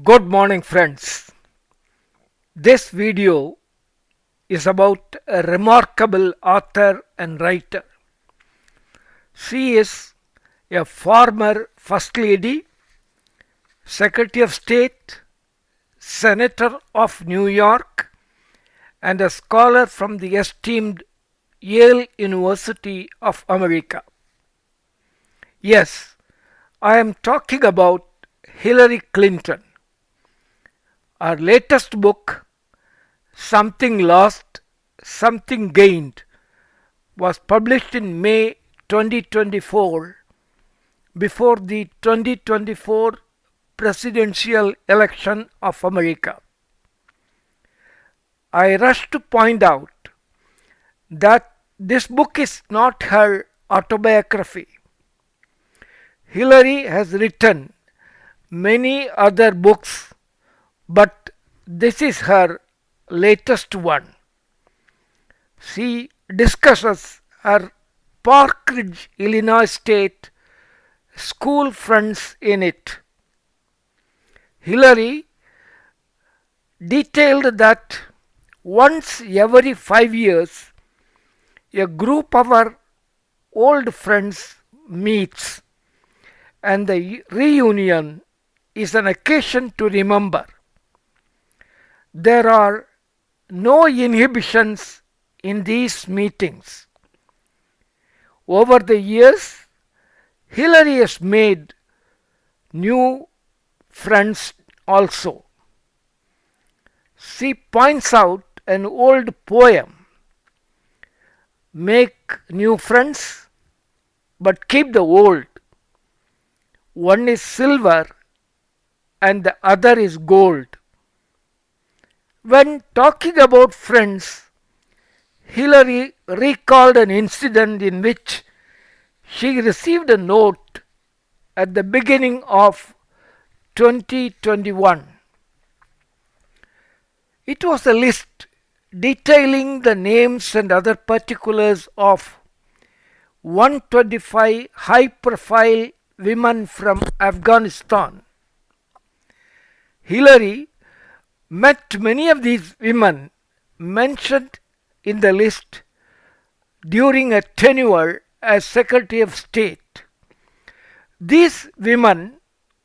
Good morning, friends. This video is about a remarkable author and writer. She is a former First Lady, Secretary of State, Senator of New York, and a scholar from the esteemed Yale University of America. Yes, I am talking about Hillary Clinton. Her latest book, Something Lost, Something Gained, was published in May 2024 before the 2024 presidential election of America. I rush to point out that this book is not her autobiography. Hillary has written many other books, but this is her latest one. She discusses her Park Ridge, Illinois State school friends in it. Hillary detailed that once every 5 years, a group of her old friends meets, and the reunion is an occasion to remember. There are no inhibitions in these meetings. Over the years, Hillary has made new friends also. She points out an old poem: make new friends, but keep the old. One is silver and the other is gold. When talking about friends, Hillary recalled an incident in which she received a note at the beginning of 2021. It was a list detailing the names and other particulars of 125 high-profile women from Afghanistan. Hillary met many of these women mentioned in the list during a tenure as Secretary of State. These women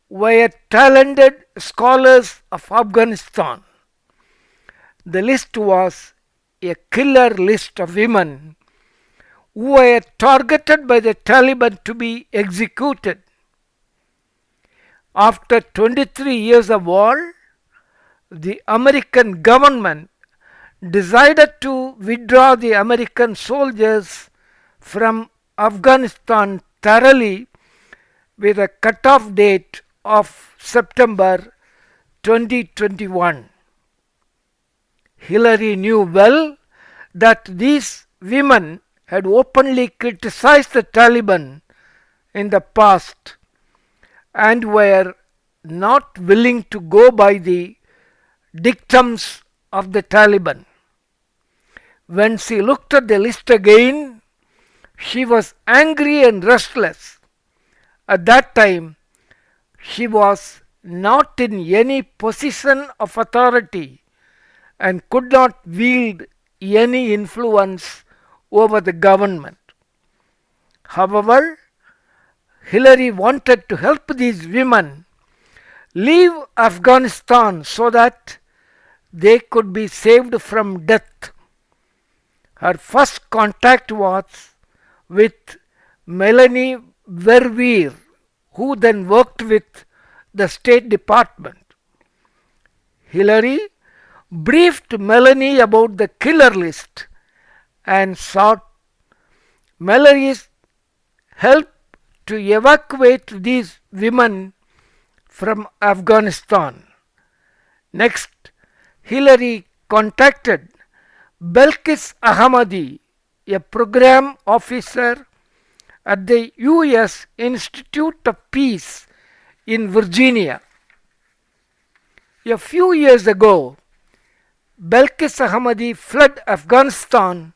were talented scholars of Afghanistan. The list was a killer list of women who were targeted by the Taliban to be executed. After 23 years of war, the American government decided to withdraw the American soldiers from Afghanistan thoroughly with a cutoff date of September 2021. Hillary knew well that these women had openly criticized the Taliban in the past and were not willing to go by the dictums of the Taliban. When she looked at the list again, she was angry and restless. At that time, she was not in any position of authority and could not wield any influence over the government. However, Hillary wanted to help these women leave Afghanistan so that they could be saved from death. Her first contact was with Melanie Verveer, who then worked with the State Department. Hillary briefed Melanie about the killer list and sought Melanie's help to evacuate these women from Afghanistan. Next, Hillary contacted Belkis Ahmadi, a program officer at the U.S. Institute of Peace in Virginia. A few years ago, Belkis Ahmadi fled Afghanistan,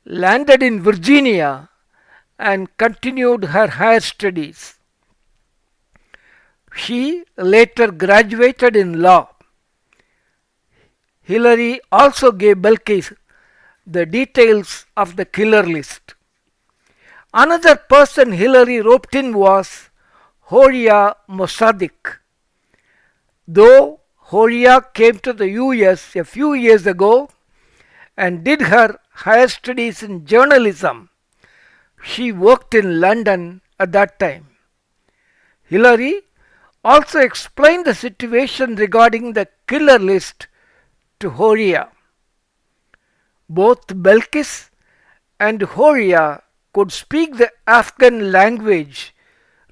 landed in Virginia, and continued her higher studies. She later graduated in law. Hillary also gave Balkis the details of the killer list. Another person Hillary roped in was Horia Mossadegh. Though Horia came to the US a few years ago and did her higher studies in journalism, she worked in London at that time. Hillary also explained the situation regarding the killer list to Horia. Both Balkis and Horia could speak the Afghan language,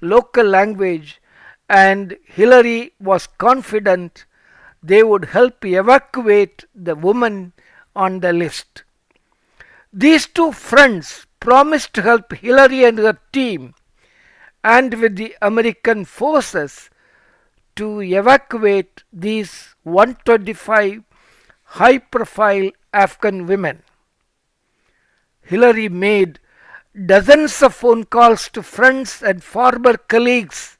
local language, and Hillary was confident they would help evacuate the woman on the list. These two friends promised to help Hillary and her team and with the American forces to evacuate these 125 high profile Afghan women. Hillary made dozens of phone calls to friends and former colleagues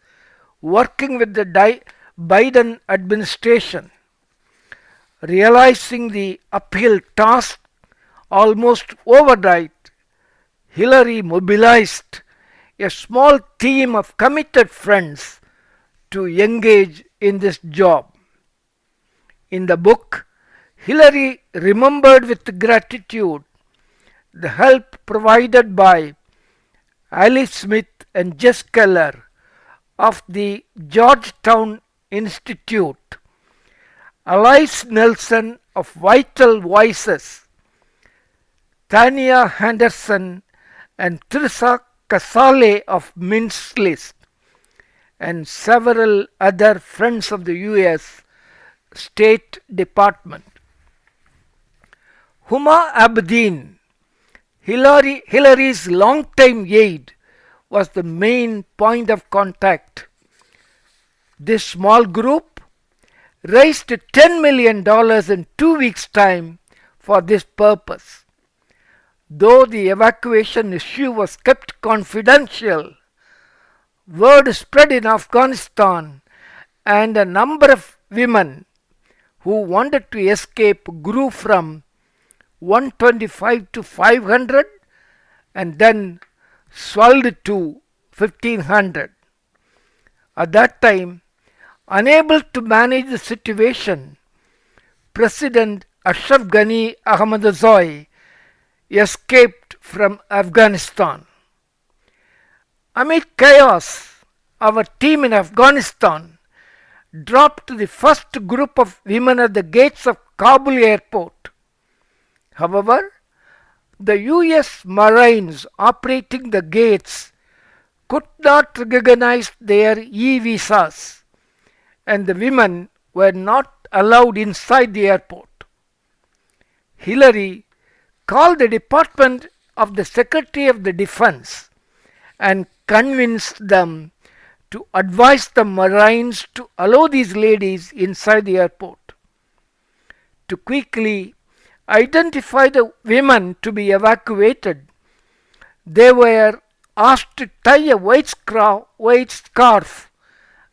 working with the Biden administration. Realizing the uphill task almost overnight, Hillary mobilized a small team of committed friends to engage in this job. In the book, Hillary remembered with gratitude the help provided by Alice Smith and Jess Keller of the Georgetown Institute, Alice Nelson of Vital Voices, Tanya Henderson and Teresa Casale of Mint's List, and several other friends of the US State Department. Huma Abedin, Hillary's longtime aide, was the main point of contact. This small group raised $10 million in 2 weeks' time for this purpose. Though the evacuation issue was kept confidential, word spread in Afghanistan and a number of women who wanted to escape grew from 125 to 500 and then swelled to 1500. At that time, unable to manage the situation, President Ashraf Ghani Ahmadazai escaped from Afghanistan. Amid chaos, our team in Afghanistan dropped the first group of women at the gates of Kabul airport. However, the US Marines operating the gates could not recognize their e-visas and the women were not allowed inside the airport. Hillary called the Department of the Secretary of the Defense and convinced them to advise the Marines to allow these ladies inside the airport. To quickly identify the women to be evacuated, they were asked to tie a white scarf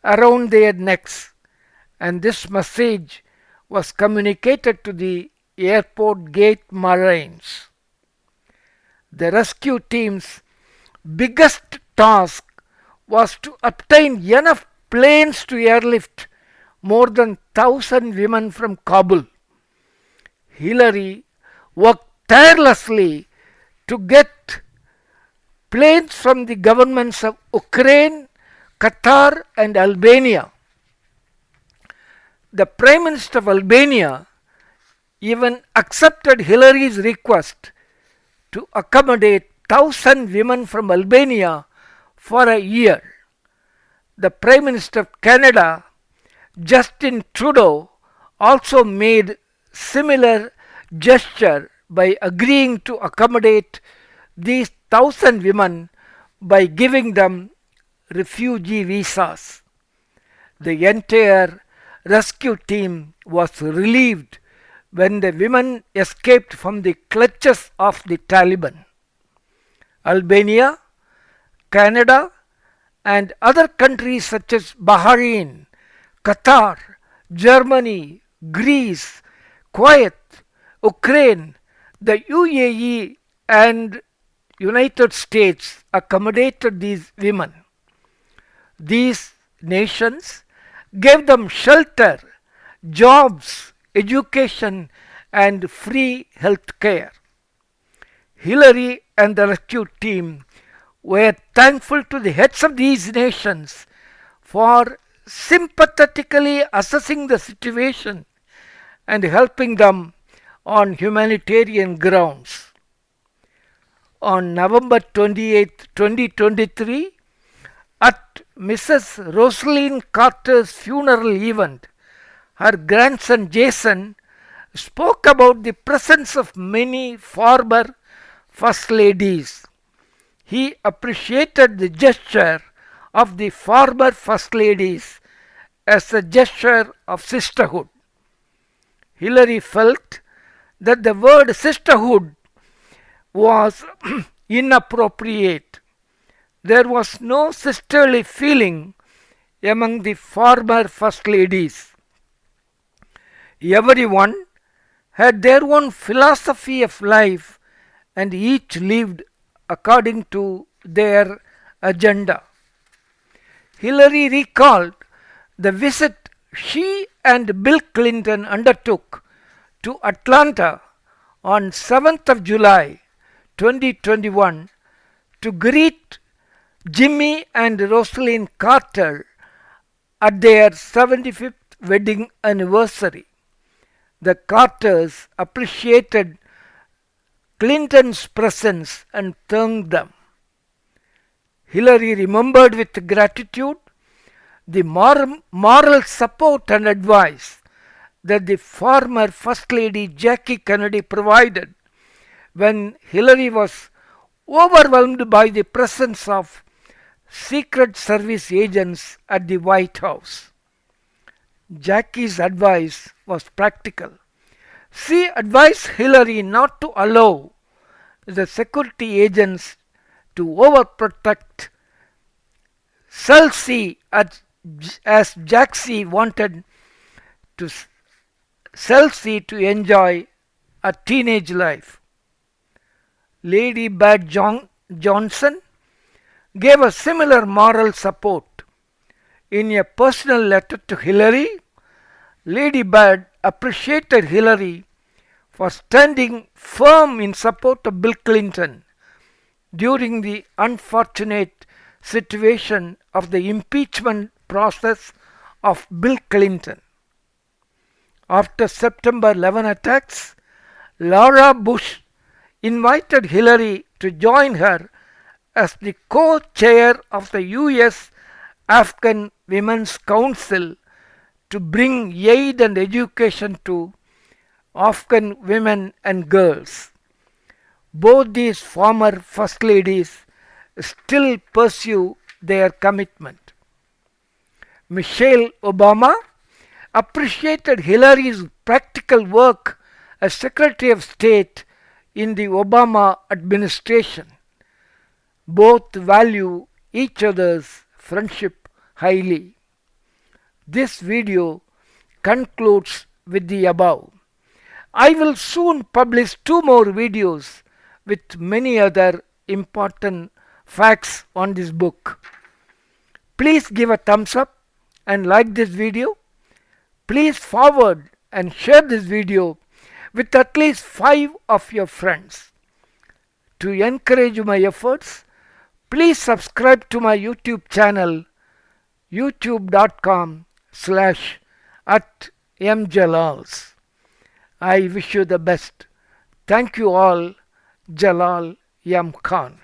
around their necks, and this message was communicated to the airport gate Marines. The rescue team's biggest task was to obtain enough planes to airlift more than 1,000 women from Kabul. Hillary worked tirelessly to get planes from the governments of Ukraine, Qatar, and Albania. The Prime Minister of Albania even accepted Hillary's request to accommodate 1,000 women from Albania for a year. The Prime Minister of Canada, Justin Trudeau, also made similar gesture by agreeing to accommodate these 1,000 women by giving them refugee visas. The entire rescue team was relieved when the women escaped from the clutches of the Taliban. Albania, Canada, and other countries such as Bahrain, Qatar, Germany, Greece, Kuwait, Ukraine, the UAE, and United States accommodated these women. These nations gave them shelter, jobs, education, and free health care. Hillary and the rescue team were thankful to the heads of these nations for sympathetically assessing the situation and helping them on humanitarian grounds. On November 28, 2023, at Mrs. Rosalynn Carter's funeral event, her grandson Jason spoke about the presence of many former First Ladies. He appreciated the gesture of the former First Ladies as a gesture of sisterhood. Hillary felt that the word sisterhood was inappropriate. There was no sisterly feeling among the former First Ladies. Everyone had their own philosophy of life and each lived according to their agenda. Hillary recalled the visit she and Bill Clinton undertook to Atlanta on 7th of July 2021 to greet Jimmy and Rosalynn Carter at their 75th wedding anniversary. The Carters appreciated Clinton's presence and thanked them. Hillary remembered with gratitude the moral support and advice that the former First Lady Jackie Kennedy provided when Hillary was overwhelmed by the presence of Secret Service agents at the White House. Jackie's advice was practical. She advised Hillary not to allow the security agents to overprotect Chelsea as Jackie wanted Chelsea to enjoy a teenage life. Lady Bird Johnson gave a similar moral support. In a personal letter to Hillary, Lady Bird appreciated Hillary for standing firm in support of Bill Clinton during the unfortunate situation of the impeachment process of Bill Clinton. After September 11 attacks, Laura Bush invited Hillary to join her as the co-chair of the U.S. Afghan Women's Council to bring aid and education to Afghan women and girls. Both these former First Ladies still pursue their commitment. Michelle Obama appreciated Hillary's practical work as Secretary of State in the Obama administration. Both value each other's friendship highly. This video concludes with the above. I will soon publish 2 more videos with many other important facts on this book. Please give a thumbs up and like this video. Please forward and share this video with at least 5 of your friends. To encourage my efforts, please subscribe to my YouTube channel youtube.com/@mjalals. I wish you the best. Thank you all. Jalal M. Khan.